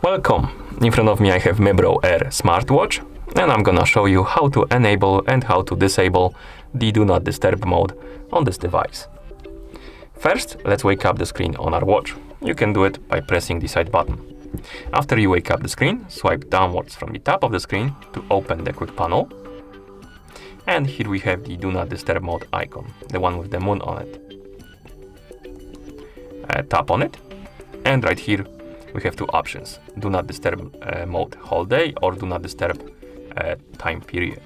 Welcome! In front of me I have Mibro Air smartwatch, and I'm gonna show you how to enable and how to disable the Do Not Disturb mode on this device. First, let's wake up the screen on our watch. You can do it by pressing the side button. After you wake up the screen, swipe downwards from the top of the screen to open the quick panel. And here we have the Do Not Disturb mode icon, the one with the moon on it. Tap on it, and right here we have two options: Do Not Disturb mode whole day or Do Not Disturb time period.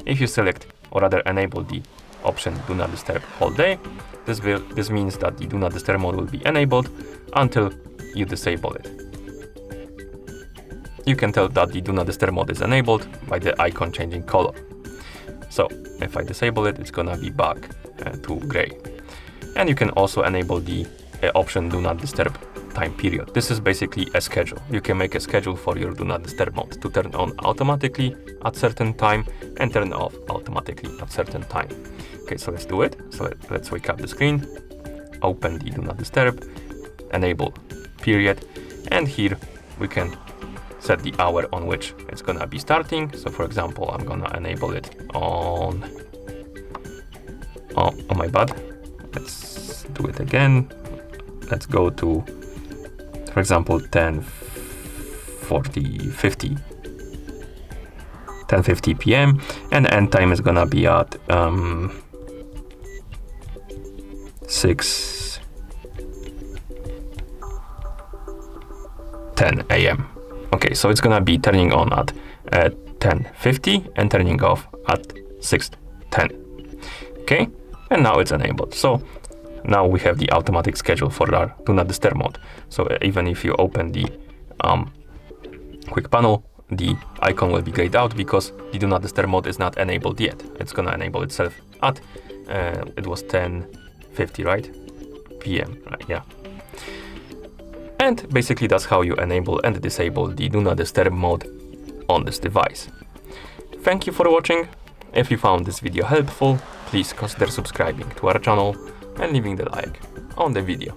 If you select or rather enable the option Do Not Disturb whole day, this means that the Do Not Disturb mode will be enabled until you disable it. You can tell that the Do Not Disturb mode is enabled by the icon changing color. So if I disable it, it's gonna be back to gray. And you can also enable the option Do Not Disturb time period. This is basically a schedule. You can make a schedule for your Do Not Disturb mode to turn on automatically at certain time and turn off automatically at certain time. Okay, so let's do it. So let's wake up the screen, open the Do Not Disturb, enable period, and here we can set the hour on which it's gonna be starting. So for example, I'm gonna enable it on my bad. Let's do it again. Let's go to, for example, 10:50 p.m. and end time is gonna be at 6:10 a.m. Okay, so it's gonna be turning on at 10:50 and turning off at 6:10. Okay, and now it's enabled. So now we have the automatic schedule for our Do Not Disturb mode. So even if you open the quick panel, the icon will be grayed out because the Do Not Disturb mode is not enabled yet. It's gonna enable itself at, it was 10:50, right? PM, right, yeah. And basically that's how you enable and disable the Do Not Disturb mode on this device. Thank you for watching. If you found this video helpful, please consider subscribing to our channel and leaving the like on the video.